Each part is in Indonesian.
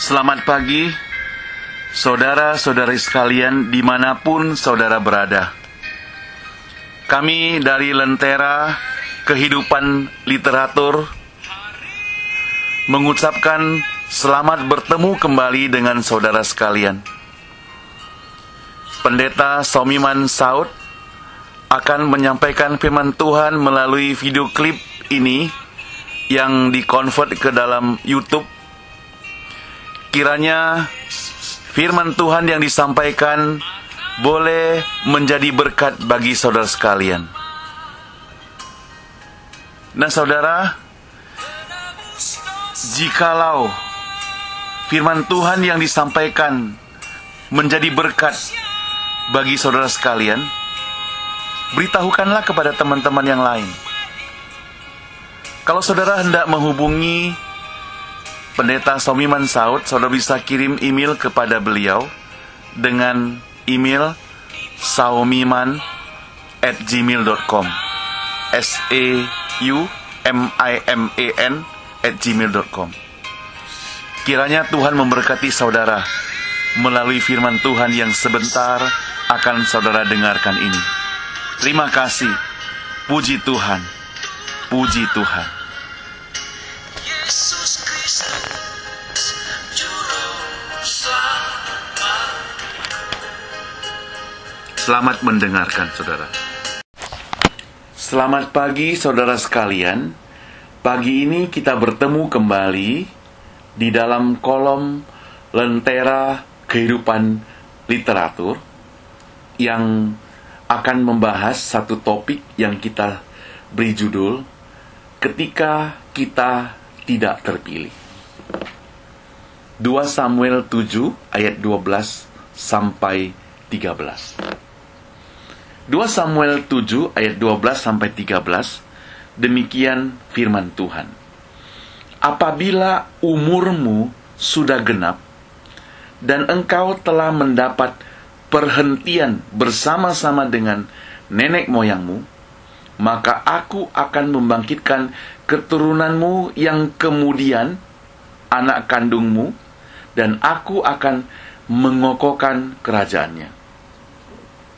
Selamat pagi, saudara-saudari sekalian dimanapun saudara berada. Kami dari Lentera Kehidupan Literatur mengucapkan selamat bertemu kembali dengan saudara sekalian. Pendeta Somiman Saud akan menyampaikan firman Tuhan melalui video klip ini yang dikonvert ke dalam YouTube. Kiranya firman Tuhan yang disampaikan boleh menjadi berkat bagi saudara sekalian. Nah saudara, jikalau firman Tuhan yang disampaikan menjadi berkat bagi saudara sekalian, beritahukanlah kepada teman-teman yang lain. Kalau saudara hendak menghubungi Pendeta Somiman Saud, saudara bisa kirim email kepada beliau dengan email saumiman@gmail.com saumiman@gmail.com. Kiranya Tuhan memberkati saudara melalui firman Tuhan yang sebentar akan saudara dengarkan ini. Terima kasih. Puji Tuhan. Puji Tuhan. Selamat mendengarkan, saudara. Selamat pagi, saudara sekalian. Pagi ini kita bertemu kembali di dalam kolom Lentera Kehidupan Literatur yang akan membahas satu topik yang kita beri judul Ketika Kita Tidak Terpilih. 2 Samuel 7 ayat 12 sampai 13. 2 Samuel 7 ayat 12 sampai 13, demikian firman Tuhan. Apabila umurmu sudah genap dan engkau telah mendapat perhentian bersama-sama dengan nenek moyangmu, maka aku akan membangkitkan keturunanmu yang kemudian anak kandungmu, dan aku akan mengokohkan kerajaannya.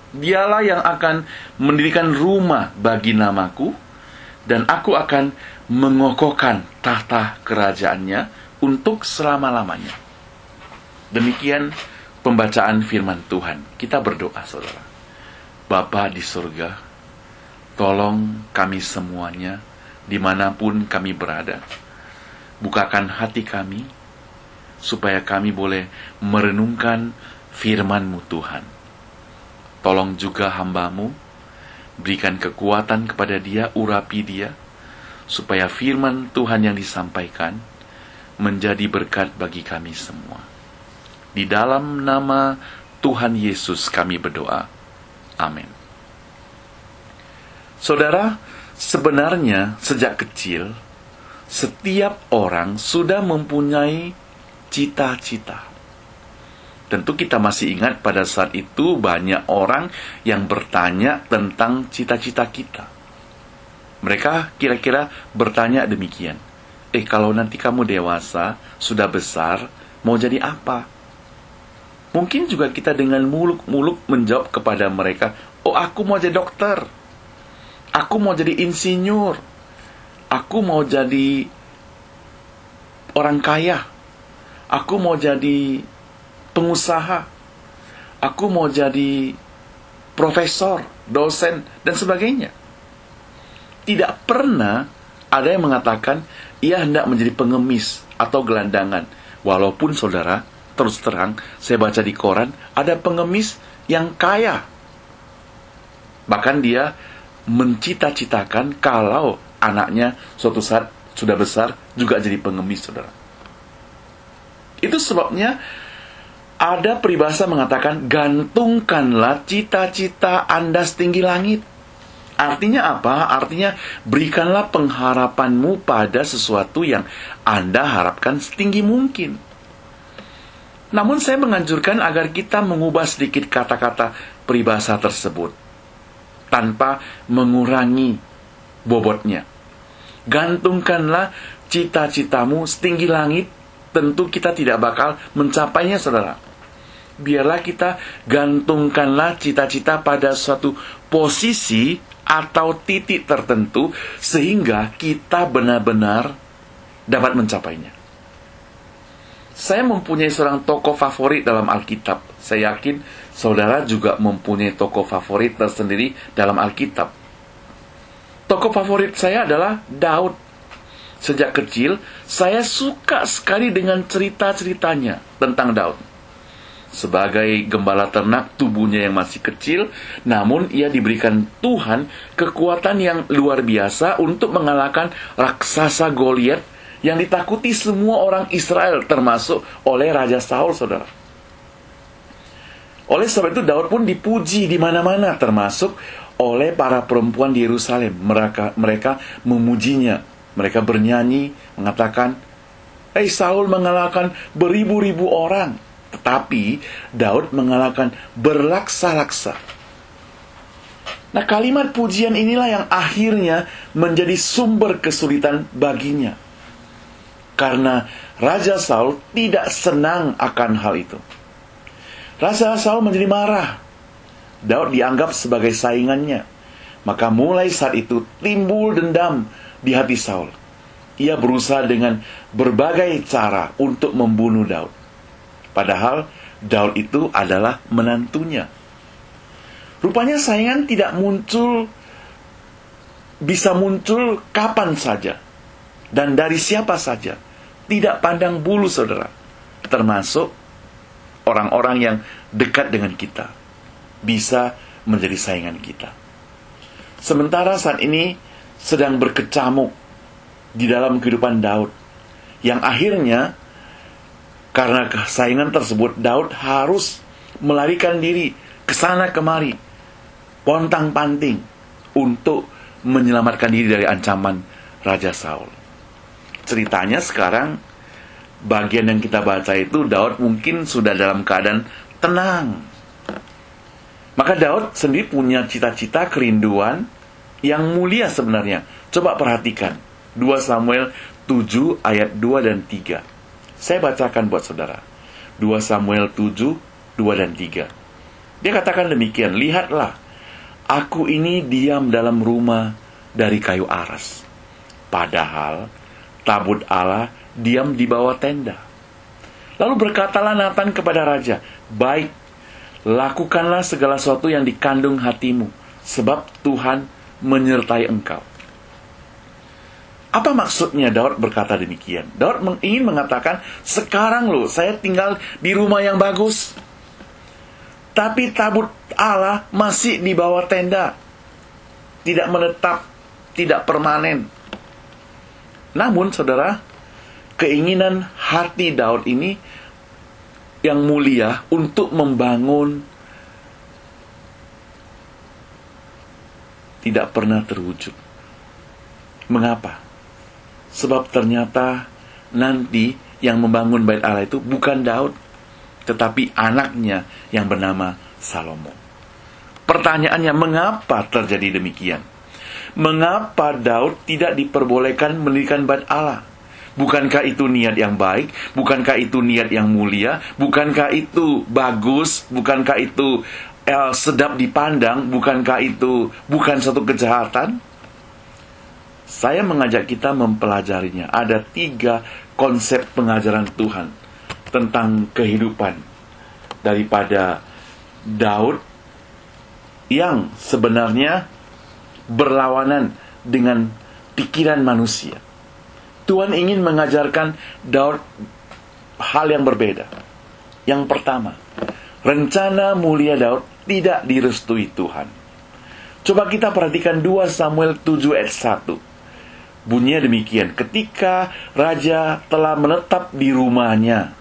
Dialah yang akan mendirikan rumah bagi namaku, dan aku akan mengokohkan tahta kerajaannya untuk selama-lamanya. Demikian pembacaan firman Tuhan. Kita berdoa, saudara. Bapa di surga, tolong kami semuanya, dimanapun kami berada, bukakan hati kami, supaya kami boleh merenungkan firman-Mu Tuhan. Tolong juga hamba-Mu, berikan kekuatan kepada dia, urapi dia, supaya firman Tuhan yang disampaikan menjadi berkat bagi kami semua. Di dalam nama Tuhan Yesus kami berdoa. Amin. Saudara, sebenarnya sejak kecil, setiap orang sudah mempunyai cita-cita. Tentu kita masih ingat pada saat itu banyak orang yang bertanya tentang cita-cita kita. Mereka kira-kira bertanya demikian. Kalau nanti kamu dewasa, sudah besar, mau jadi apa? Mungkin juga kita dengan muluk-muluk menjawab kepada mereka, aku mau jadi dokter. Aku mau jadi insinyur. Aku mau jadi orang kaya. Aku mau jadi pengusaha. Aku mau jadi profesor, dosen, dan sebagainya. Tidak pernah ada yang mengatakan ia hendak menjadi pengemis atau gelandangan. Walaupun saudara, terus terang, saya baca di koran, ada pengemis yang kaya. Bahkan dia mencita-citakan kalau anaknya suatu saat sudah besar juga jadi pengemis, saudara. Itu sebabnya ada peribahasa mengatakan, gantungkanlah cita-cita Anda setinggi langit. Artinya apa? Artinya berikanlah pengharapanmu pada sesuatu yang Anda harapkan setinggi mungkin. Namun saya menganjurkan agar kita mengubah sedikit kata-kata peribahasa tersebut tanpa mengurangi bobotnya. Gantungkanlah cita-citamu setinggi langit, tentu kita tidak bakal mencapainya, saudara. Biarlah kita gantungkanlah cita-cita pada suatu posisi atau titik tertentu, sehingga kita benar-benar dapat mencapainya. Saya mempunyai seorang tokoh favorit dalam Alkitab. Saya yakin saudara juga mempunyai tokoh favorit tersendiri dalam Alkitab. Tokoh favorit saya adalah Daud. Sejak kecil, saya suka sekali dengan cerita-ceritanya tentang Daud. Sebagai gembala ternak, tubuhnya yang masih kecil, namun ia diberikan Tuhan kekuatan yang luar biasa untuk mengalahkan raksasa Goliat yang ditakuti semua orang Israel, termasuk oleh Raja Saul, saudara. Oleh sebab itu, Daud pun dipuji di mana-mana, termasuk oleh para perempuan di Yerusalem. Mereka memujinya. Mereka bernyanyi, mengatakan, Saul mengalahkan beribu-ribu orang, tetapi Daud mengalahkan berlaksa-laksa. Nah, kalimat pujian inilah yang akhirnya menjadi sumber kesulitan baginya. Karena Raja Saul tidak senang akan hal itu. Raja Saul menjadi marah. Daud dianggap sebagai saingannya. Maka mulai saat itu timbul dendam di hati Saul. Ia berusaha dengan berbagai cara untuk membunuh Daud. Padahal Daud itu adalah menantunya. Rupanya saingan tidak bisa muncul kapan saja dan dari siapa saja. Tidak pandang bulu, saudara. Termasuk orang-orang yang dekat dengan kita bisa menjadi saingan kita. Sementara saat ini sedang berkecamuk di dalam kehidupan Daud, yang akhirnya karena saingan tersebut, Daud harus melarikan diri ke sana kemari, pontang-panting, untuk menyelamatkan diri dari ancaman Raja Saul. Ceritanya sekarang, bagian yang kita baca itu, Daud mungkin sudah dalam keadaan tenang. Maka Daud sendiri punya cita-cita, kerinduan yang mulia sebenarnya. Coba perhatikan 2 Samuel 7 ayat 2 dan 3. Saya bacakan buat saudara. 2 Samuel 7, 2 dan 3. Dia katakan demikian, lihatlah, aku ini diam dalam rumah dari kayu aras. Padahal tabut Allah diam di bawah tenda. Lalu berkatalah Nathan kepada raja, baik, lakukanlah segala sesuatu yang dikandung hatimu, sebab Tuhan menyertai engkau. Apa maksudnya Daud berkata demikian? Daud ingin mengatakan, sekarang loh, saya tinggal di rumah yang bagus, tapi tabut Allah masih di bawah tenda. Tidak menetap, tidak permanen. Namun, saudara, keinginan hati Daud ini yang mulia untuk membangun tidak pernah terwujud. Mengapa? Sebab ternyata nanti yang membangun bait Allah itu bukan Daud, tetapi anaknya yang bernama Salomo. Pertanyaannya, mengapa terjadi demikian? Mengapa Daud tidak diperbolehkan mendirikan bait Allah? Bukankah itu niat yang baik? Bukankah itu niat yang mulia? Bukankah itu bagus? Bukankah itu sedap dipandang? Bukankah itu bukan satu kejahatan? Saya mengajak kita mempelajarinya. Ada 3 konsep pengajaran Tuhan tentang kehidupan daripada Daud yang sebenarnya berlawanan dengan pikiran manusia. Tuhan ingin mengajarkan Daud hal yang berbeda. Yang pertama, rencana mulia Daud tidak direstui Tuhan. Coba kita perhatikan 2 Samuel 7 ayat 1. Bunyinya demikian, ketika raja telah menetap di rumahnya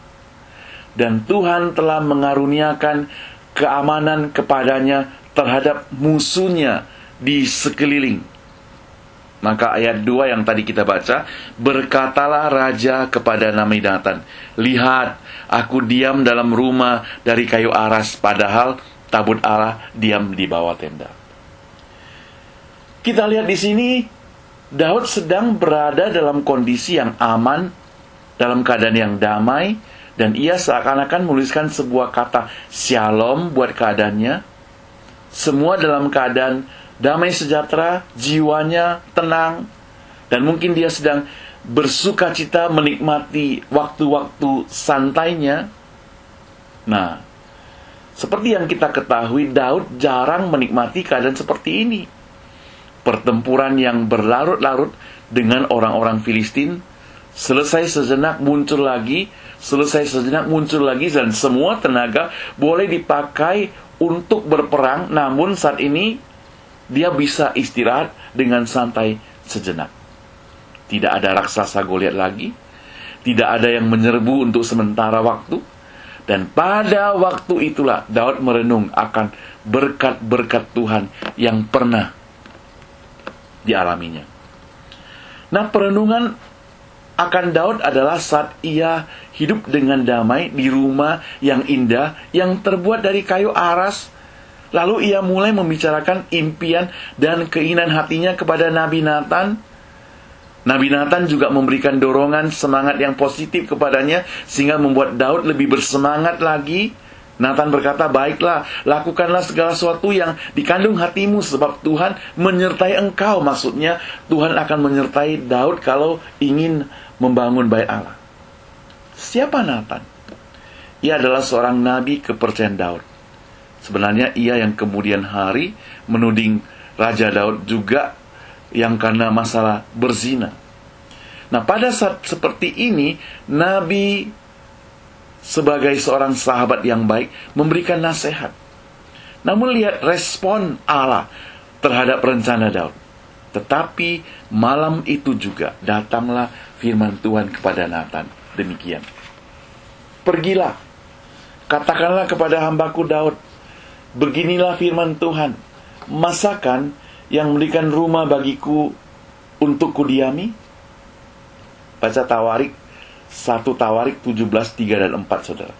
dan Tuhan telah mengaruniakan keamanan kepadanya terhadap musuhnya di sekeliling. Maka ayat 2 yang tadi kita baca, berkatalah raja kepada Nathan, lihat, aku diam dalam rumah dari kayu aras, padahal tabut Allah diam di bawah tenda. Kita lihat di sini, Daud sedang berada dalam kondisi yang aman dalam keadaan yang damai, dan ia seakan-akan menuliskan sebuah kata shalom buat keadaannya. Semua dalam keadaan damai sejahtera, jiwanya tenang, dan mungkin dia sedang bersuka cita menikmati waktu-waktu santainya. Nah, seperti yang kita ketahui, Daud jarang menikmati keadaan seperti ini. Pertempuran yang berlarut-larut dengan orang-orang Filistin, selesai sejenak muncul lagi, dan semua tenaga boleh dipakai untuk berperang, namun saat ini dia bisa istirahat dengan santai sejenak. Tidak ada raksasa Goliat lagi, tidak ada yang menyerbu untuk sementara waktu, dan pada waktu itulah Daud merenung akan berkat-berkat Tuhan yang pernah dialaminya. Nah, perenungan akan Daud adalah saat ia hidup dengan damai di rumah yang indah yang terbuat dari kayu aras. Lalu ia mulai membicarakan impian dan keinginan hatinya kepada Nabi Nathan. Nabi Nathan juga memberikan dorongan semangat yang positif kepadanya, sehingga membuat Daud lebih bersemangat lagi. Nathan berkata, baiklah, lakukanlah segala sesuatu yang dikandung hatimu, sebab Tuhan menyertai engkau. Maksudnya, Tuhan akan menyertai Daud kalau ingin membangun bait Allah. Siapa Nathan? Ia adalah seorang nabi kepercayaan Daud. Sebenarnya ia yang kemudian hari menuding Raja Daud juga yang karena masalah berzina. Nah, pada saat seperti ini, Nabi sebagai seorang sahabat yang baik memberikan nasihat. Namun lihat respon Allah terhadap rencana Daud. Tetapi malam itu juga datanglah firman Tuhan kepada Nathan. Demikian. Pergilah, katakanlah kepada hambaku Daud, beginilah firman Tuhan, masakan yang memberikan rumah bagiku untuk kudiami? Baca Tawarik 1 Tawarik 17, 3 dan 4, saudara.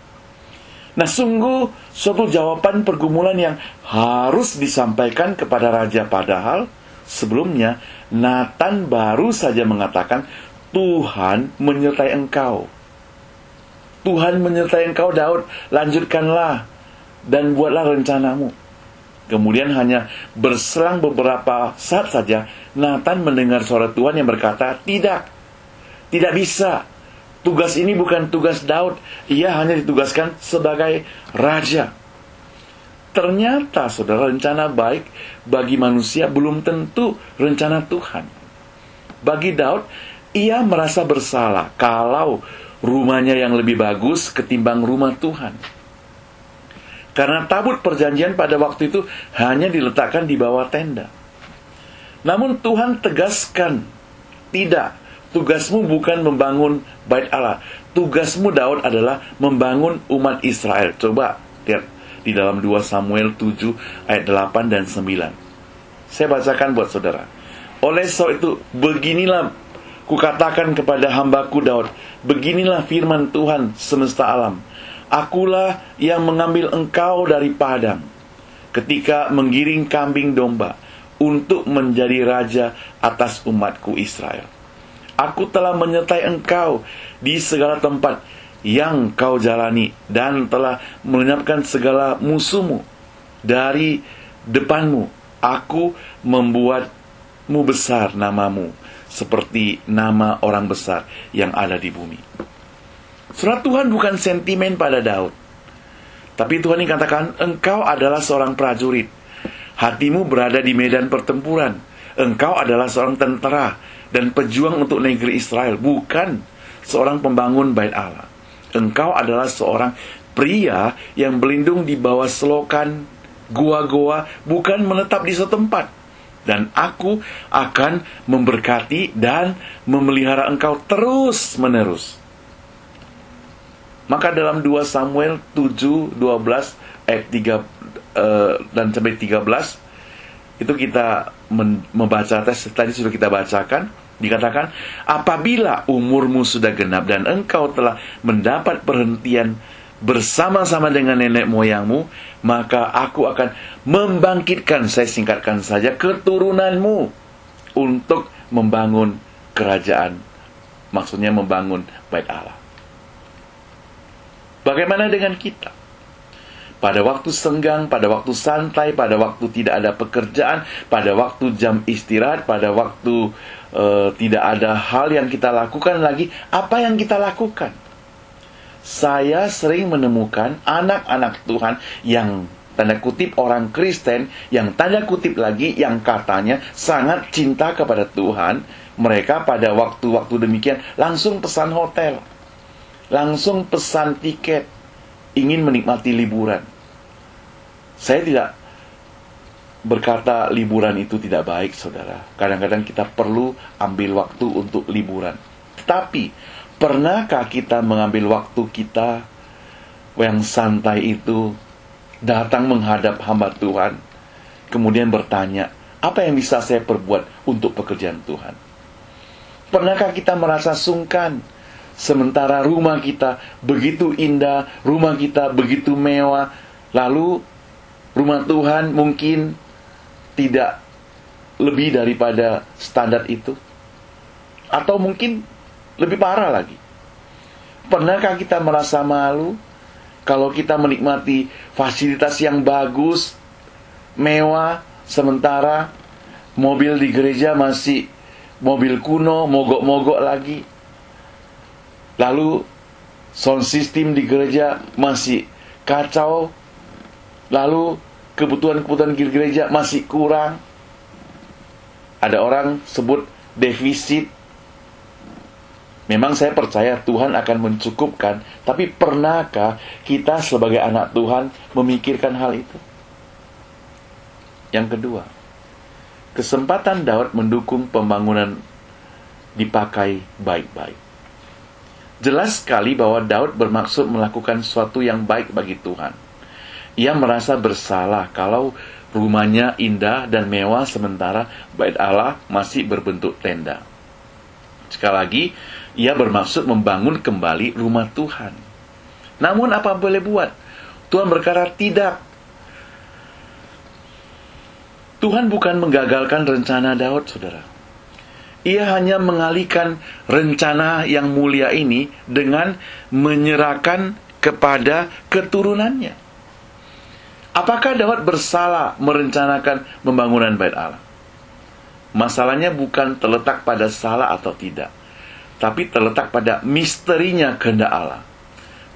Nah, sungguh suatu jawaban pergumulan yang harus disampaikan kepada raja, padahal sebelumnya Nathan baru saja mengatakan, Tuhan menyertai engkau. Tuhan menyertai engkau, Daud, lanjutkanlah dan buatlah rencanamu. Kemudian hanya berselang beberapa saat saja, Nathan mendengar suara Tuhan yang berkata, tidak bisa. Tugas ini bukan tugas Daud. Ia hanya ditugaskan sebagai raja. Ternyata, saudara, rencana baik bagi manusia belum tentu rencana Tuhan. Bagi Daud, ia merasa bersalah kalau rumahnya yang lebih bagus ketimbang rumah Tuhan. Karena tabut perjanjian pada waktu itu hanya diletakkan di bawah tenda. Namun Tuhan tegaskan, tidak, tugasmu bukan membangun bait Allah. Tugasmu, Daud, adalah membangun umat Israel. Coba lihat di dalam 2 Samuel 7 ayat 8 dan 9. Saya bacakan buat saudara. Oleh sebab itu, beginilah kukatakan kepada hambaku Daud, beginilah firman Tuhan semesta alam. Akulah yang mengambil engkau dari padang ketika menggiring kambing domba untuk menjadi raja atas umatku Israel. Aku telah menyertai engkau di segala tempat yang kau jalani dan telah melenyapkan segala musuhmu dari depanmu. Aku membuatmu besar namamu seperti nama orang besar yang ada di bumi. Surat Tuhan bukan sentimen pada Daud. Tapi Tuhan ini katakan, engkau adalah seorang prajurit. Hatimu berada di medan pertempuran. Engkau adalah seorang tentara dan pejuang untuk negeri Israel, bukan seorang pembangun bait Allah. Engkau adalah seorang pria yang berlindung di bawah selokan, gua-gua, bukan menetap di setempat. Dan aku akan memberkati dan memelihara engkau terus-menerus. Maka dalam 2 Samuel 7, 12, ayat 3 dan sampai 13, itu kita membaca tadi sudah kita bacakan. Dikatakan, apabila umurmu sudah genap dan engkau telah mendapat perhentian bersama-sama dengan nenek moyangmu, maka aku akan membangkitkan, saya singkatkan saja, keturunanmu untuk membangun kerajaan maksudnya membangun bait Allah. Bagaimana dengan kita? Pada waktu senggang, pada waktu santai, pada waktu tidak ada pekerjaan, pada waktu jam istirahat, pada waktu tidak ada hal yang kita lakukan lagi, apa yang kita lakukan? Saya sering menemukan anak-anak Tuhan yang tanda kutip orang Kristen, yang tanda kutip lagi yang katanya sangat cinta kepada Tuhan. Mereka pada waktu-waktu demikian langsung pesan hotel, langsung pesan tiket, ingin menikmati liburan. Saya tidak berkata liburan itu tidak baik, saudara. Kadang-kadang kita perlu ambil waktu untuk liburan. Tapi pernahkah kita mengambil waktu kita yang santai itu, datang menghadap hamba Tuhan, kemudian bertanya, apa yang bisa saya perbuat untuk pekerjaan Tuhan? Pernahkah kita merasa sungkan, sementara rumah kita begitu indah, rumah kita begitu mewah, lalu rumah Tuhan mungkin tidak lebih daripada standar itu? Atau mungkin lebih parah lagi, pernahkah kita merasa malu kalau kita menikmati fasilitas yang bagus, mewah, sementara mobil di gereja masih mobil kuno, mogok-mogok lagi. Lalu sound system di gereja masih kacau. Lalu kebutuhan-kebutuhan di gereja masih kurang. Ada orang sebut defisit. Memang saya percaya Tuhan akan mencukupkan, tapi pernahkah kita sebagai anak Tuhan memikirkan hal itu? Yang kedua, kesempatan Daud mendukung pembangunan dipakai baik-baik. Jelas sekali bahwa Daud bermaksud melakukan sesuatu yang baik bagi Tuhan. Ia merasa bersalah kalau rumahnya indah dan mewah sementara bait Allah masih berbentuk tenda. Sekali lagi, ia bermaksud membangun kembali rumah Tuhan. Namun apa boleh buat? Tuhan berkata tidak. Tuhan bukan menggagalkan rencana Daud, saudara. Ia hanya mengalihkan rencana yang mulia ini dengan menyerahkan kepada keturunannya. Apakah Daud bersalah merencanakan pembangunan bait Allah? Masalahnya bukan terletak pada salah atau tidak, tapi terletak pada misterinya kehendak Allah.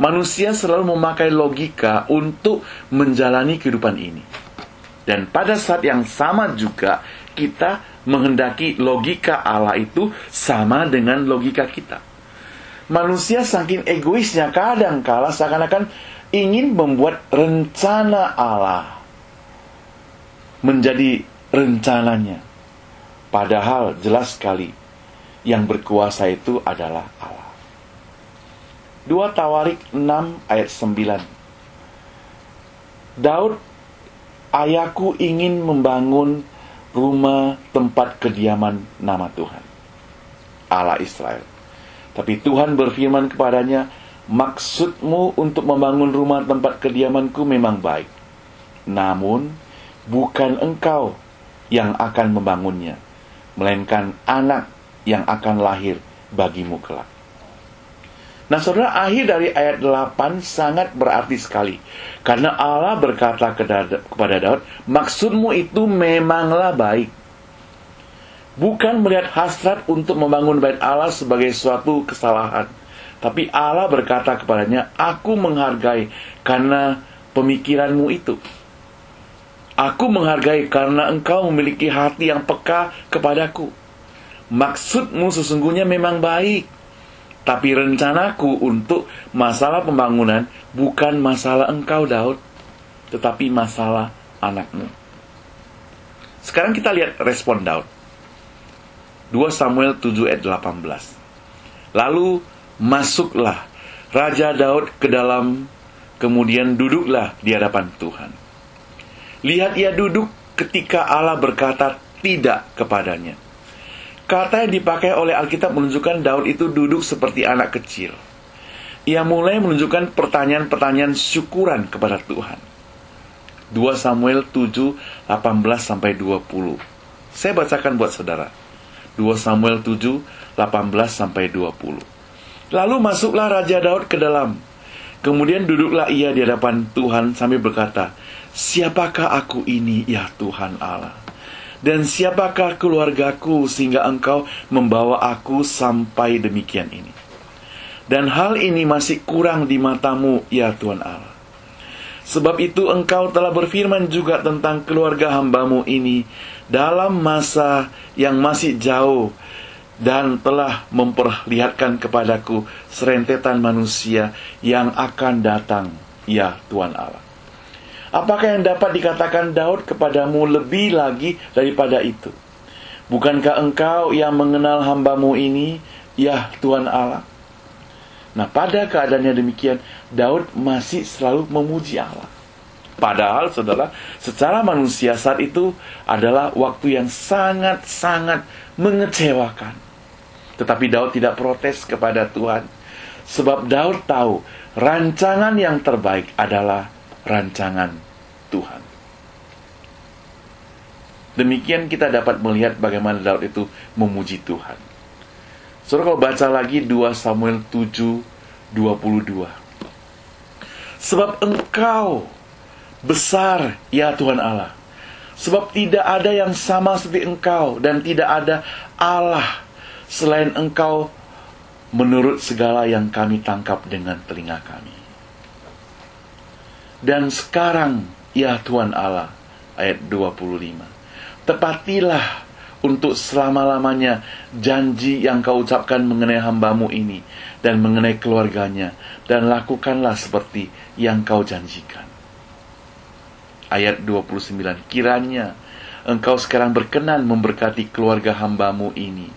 Manusia selalu memakai logika untuk menjalani kehidupan ini. Dan pada saat yang sama juga, kita menghendaki logika Allah itu sama dengan logika kita. Manusia saking egoisnya kadang-kala seakan-akan ingin membuat rencana Allah menjadi rencananya. Padahal jelas sekali yang berkuasa itu adalah Allah. 2 Tawarik 6 ayat 9. Daud, ayahku ingin membangun rumah tempat kediaman nama Tuhan, Allah Israel. Tapi Tuhan berfirman kepadanya, maksudmu untuk membangun rumah tempat kediamanku memang baik. Namun, bukan engkau yang akan membangunnya, melainkan anak yang akan lahir bagimu kelak. Nah, saudara, akhir dari ayat 8 sangat berarti sekali. Karena Allah berkata kepada Daud, maksudmu itu memanglah baik. Bukan melihat hasrat untuk membangun bait Allah sebagai suatu kesalahan. Tapi Allah berkata kepadanya, aku menghargai karena pemikiranmu itu. Aku menghargai karena engkau memiliki hati yang peka kepadaku. Maksudmu sesungguhnya memang baik. Tapi rencanaku untuk masalah pembangunan bukan masalah engkau, Daud, tetapi masalah anakmu. Sekarang kita lihat respon Daud. 2 Samuel 7 ayat 18. Lalu masuklah Raja Daud ke dalam, kemudian duduklah di hadapan Tuhan. Lihat, ia duduk ketika Allah berkata tidak kepadanya. Kata yang dipakai oleh Alkitab menunjukkan Daud itu duduk seperti anak kecil. Ia mulai menunjukkan pertanyaan-pertanyaan syukuran kepada Tuhan. 2 Samuel 7, 18-20. Saya bacakan buat saudara. 2 2 Samuel 7, 18-20. Lalu masuklah Raja Daud ke dalam. Kemudian duduklah ia di hadapan Tuhan sambil berkata, "Siapakah aku ini, ya Tuhan Allah? Dan siapakah keluargaku sehingga Engkau membawa aku sampai demikian ini? Dan hal ini masih kurang di matamu, ya Tuhan Allah. Sebab itu Engkau telah berfirman juga tentang keluarga hamba-Mu ini dalam masa yang masih jauh, dan telah memperlihatkan kepadaku serentetan manusia yang akan datang, ya Tuhan Allah. Apakah yang dapat dikatakan Daud kepadamu lebih lagi daripada itu? Bukankah Engkau yang mengenal hamba-Mu ini, ya Tuhan Allah?" Nah, pada keadaannya demikian, Daud masih selalu memuji Allah. Padahal, saudara, secara manusia saat itu adalah waktu yang sangat-sangat mengecewakan. Tetapi Daud tidak protes kepada Tuhan, sebab Daud tahu rancangan yang terbaik adalah rancangan Tuhan. Demikian kita dapat melihat bagaimana Daud itu memuji Tuhan. Saudara, kalau baca lagi 2 Samuel 7, 22. "Sebab Engkau besar, ya Tuhan Allah. Sebab tidak ada yang sama seperti Engkau, dan tidak ada Allah selain Engkau menurut segala yang kami tangkap dengan telinga kami. Dan sekarang, ya Tuhan Allah," ayat 25, "tepatilah untuk selama-lamanya janji yang Kau ucapkan mengenai hamba-Mu ini dan mengenai keluarganya, dan lakukanlah seperti yang Kau janjikan." Ayat 29, "Kiranya Engkau sekarang berkenan memberkati keluarga hamba-Mu ini,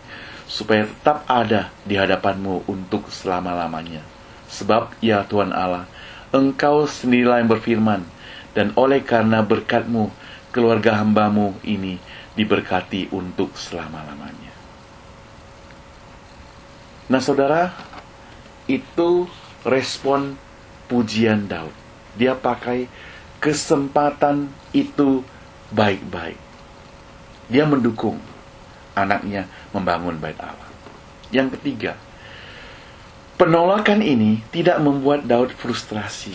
supaya tetap ada di hadapan-Mu untuk selama-lamanya. Sebab, ya Tuhan Allah, Engkau sendirilah yang berfirman, dan oleh karena berkat-Mu, keluarga hamba-Mu ini diberkati untuk selama-lamanya." Nah, saudara, itu respon pujian Daud. Dia pakai kesempatan itu baik-baik. Dia mendukung anaknya membangun bait Allah. Yang ketiga, penolakan ini tidak membuat Daud frustrasi.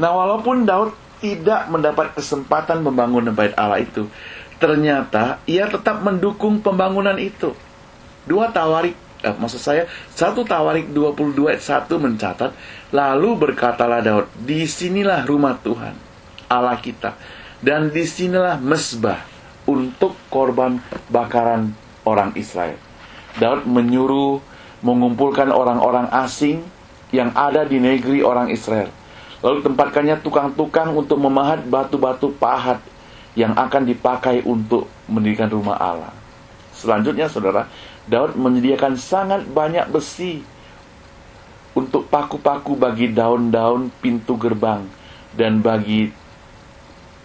Nah, walaupun Daud tidak mendapat kesempatan membangun bait Allah itu, ternyata ia tetap mendukung pembangunan itu. 1 Tawarik 22 ayat 1 mencatat, "Lalu berkatalah Daud, disinilah rumah Tuhan Allah kita, dan disinilah mezbah untuk korban bakaran orang Israel." Daud menyuruh mengumpulkan orang-orang asing yang ada di negeri orang Israel. Lalu tempatkannya tukang-tukang untuk memahat batu-batu pahat yang akan dipakai untuk mendirikan rumah Allah. Selanjutnya, saudara, Daud menyediakan sangat banyak besi untuk paku-paku bagi daun-daun pintu gerbang dan bagi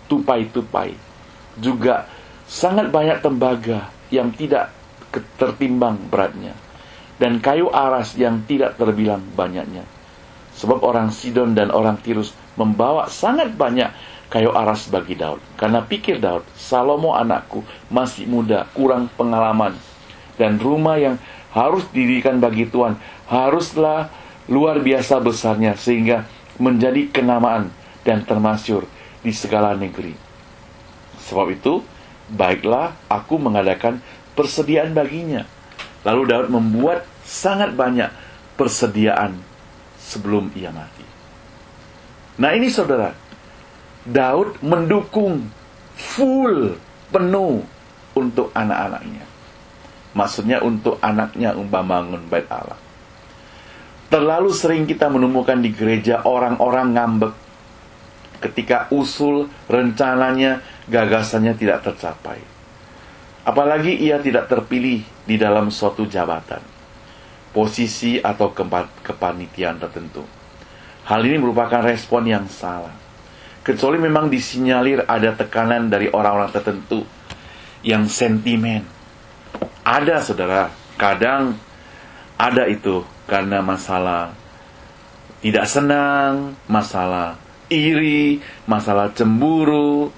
tupai-tupai. Juga sangat banyak tembaga yang tidak tertimbang beratnya, dan kayu aras yang tidak terbilang banyaknya. Sebab orang Sidon dan orang Tirus membawa sangat banyak kayu aras bagi Daud. Karena pikir Daud, "Salomo anakku masih muda, kurang pengalaman, dan rumah yang harus didirikan bagi Tuhan haruslah luar biasa besarnya, sehingga menjadi kenamaan dan termasyur di segala negeri. Sebab itu, baiklah aku mengadakan persediaan baginya." Lalu Daud membuat sangat banyak persediaan sebelum ia mati. Nah, ini saudara, Daud mendukung full, penuh untuk anak-anaknya. Maksudnya untuk anaknya membangun bait Allah. Terlalu sering kita menemukan di gereja orang-orang ngambek ketika usul, rencananya, gagasannya tidak tercapai. Apalagi ia tidak terpilih di dalam suatu jabatan, posisi atau kepanitiaan tertentu. Hal ini merupakan respon yang salah. Kecuali memang disinyalir ada tekanan dari orang-orang tertentu yang sentimen. Ada, saudara, kadang ada itu karena masalah tidak senang, masalah iri, masalah cemburu.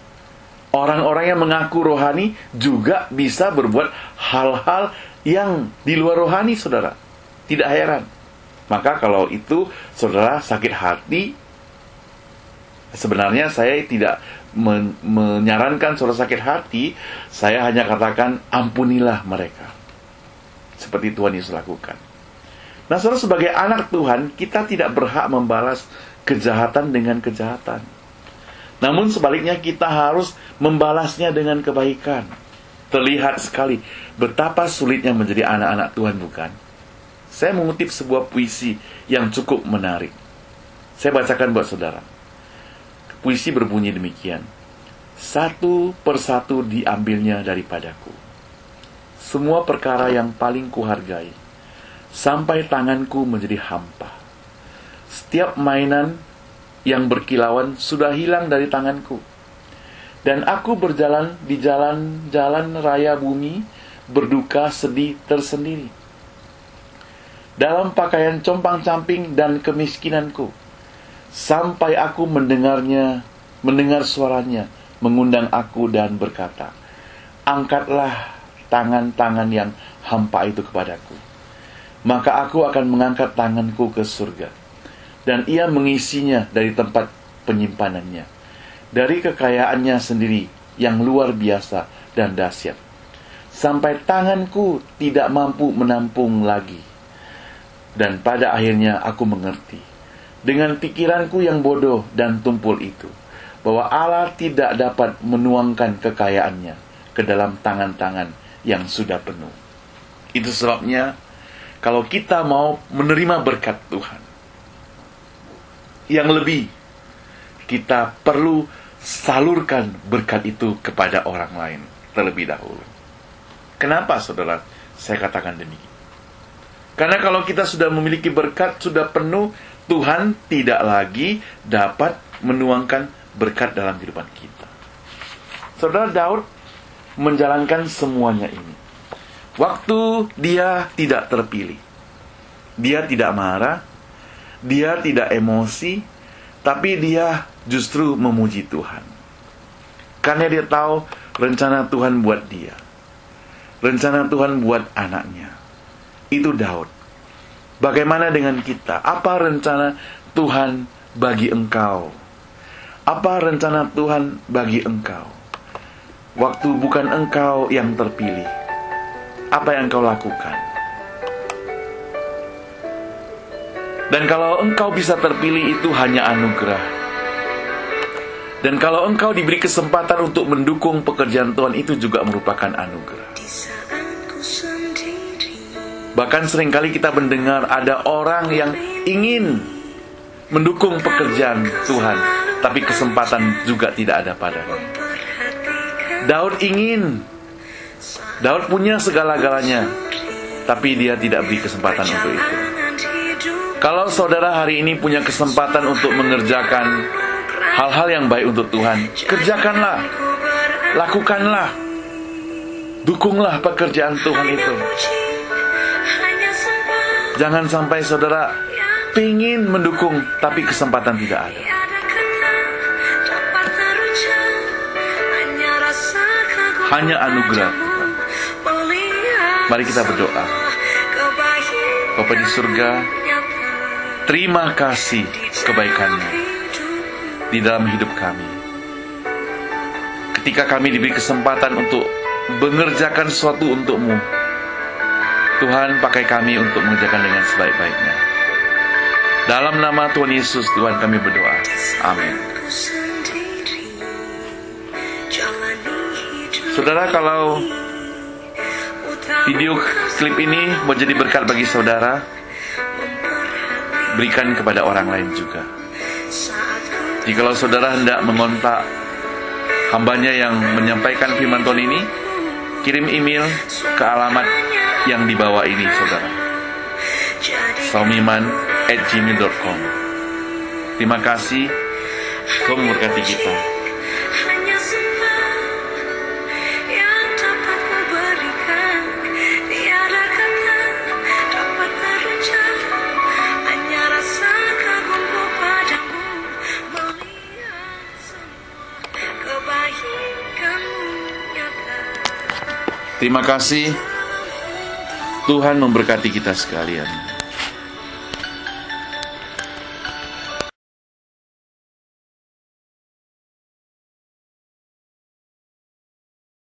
Orang-orang yang mengaku rohani juga bisa berbuat hal-hal yang di luar rohani, saudara. Tidak heran. Maka kalau itu saudara sakit hati, sebenarnya saya tidak menyarankan saudara sakit hati. Saya hanya katakan ampunilah mereka, seperti Tuhan Yesus lakukan. Nah, saudara, sebagai anak Tuhan, kita tidak berhak membalas kejahatan dengan kejahatan. Namun sebaliknya kita harus membalasnya dengan kebaikan. Terlihat sekali betapa sulitnya menjadi anak-anak Tuhan, bukan? Saya mengutip sebuah puisi yang cukup menarik. Saya bacakan buat saudara. Puisi berbunyi demikian. Satu persatu diambilnya daripadaku semua perkara yang paling kuhargai, sampai tanganku menjadi hampa. Setiap mainan yang berkilauan sudah hilang dari tanganku. Dan aku berjalan di jalan-jalan raya bumi, berduka sedih tersendiri. Dalam pakaian compang-camping dan kemiskinanku, sampai aku mendengar suaranya, mengundang aku dan berkata, angkatlah tangan-tangan yang hampa itu kepadaku. Maka aku akan mengangkat tanganku ke surga, dan ia mengisinya dari tempat penyimpanannya, dari kekayaannya sendiri yang luar biasa dan dahsyat, sampai tanganku tidak mampu menampung lagi. Dan pada akhirnya aku mengerti, dengan pikiranku yang bodoh dan tumpul itu, bahwa Allah tidak dapat menuangkan kekayaannya ke dalam tangan-tangan yang sudah penuh. Itu sebabnya kalau kita mau menerima berkat Tuhan yang lebih, kita perlu salurkan berkat itu kepada orang lain terlebih dahulu. Kenapa, saudara, saya katakan demikian? Karena kalau kita sudah memiliki berkat, sudah penuh, Tuhan tidak lagi dapat menuangkan berkat dalam kehidupan kita. Saudara, Daud menjalankan semuanya ini. Waktu dia tidak terpilih, dia tidak marah, dia tidak emosi, tapi dia justru memuji Tuhan. Karena dia tahu rencana Tuhan buat dia, rencana Tuhan buat anaknya. Itu Daud. Bagaimana dengan kita? Apa rencana Tuhan bagi engkau? Apa rencana Tuhan bagi engkau? Waktu bukan engkau yang terpilih, apa yang engkau lakukan? Dan kalau engkau bisa terpilih, itu hanya anugerah. Dan kalau engkau diberi kesempatan untuk mendukung pekerjaan Tuhan, itu juga merupakan anugerah. Bahkan seringkali kita mendengar ada orang yang ingin mendukung pekerjaan Tuhan, tapi kesempatan juga tidak ada padanya. Daud punya segala-galanya, tapi dia tidak beri kesempatan untuk itu. Kalau saudara hari ini punya kesempatan untuk mengerjakan hal-hal yang baik untuk Tuhan, kerjakanlah, lakukanlah, dukunglah pekerjaan Tuhan itu. Jangan sampai saudara pingin mendukung, tapi kesempatan tidak ada. Hanya anugerah Tuhan. Mari kita berdoa. Bapa di surga, terima kasih kebaikan-Mu di dalam hidup kami. Ketika kami diberi kesempatan untuk mengerjakan sesuatu untuk-Mu, Tuhan pakai kami untuk mengerjakan dengan sebaik-baiknya. Dalam nama Tuhan Yesus, Tuhan kami berdoa. Amin. Saudara, kalau video klip ini mau jadi berkat bagi saudara, berikan kepada orang lain juga. Jikalau saudara hendak mengontak hambanya yang menyampaikan firman Tuhan ini, kirim email ke alamat yang di bawah ini, saudara. saumiman@gmail.com. Terima kasih. Tuhan memberkati kita. Kebaikan Terima kasih. Tuhan memberkati kita sekalian.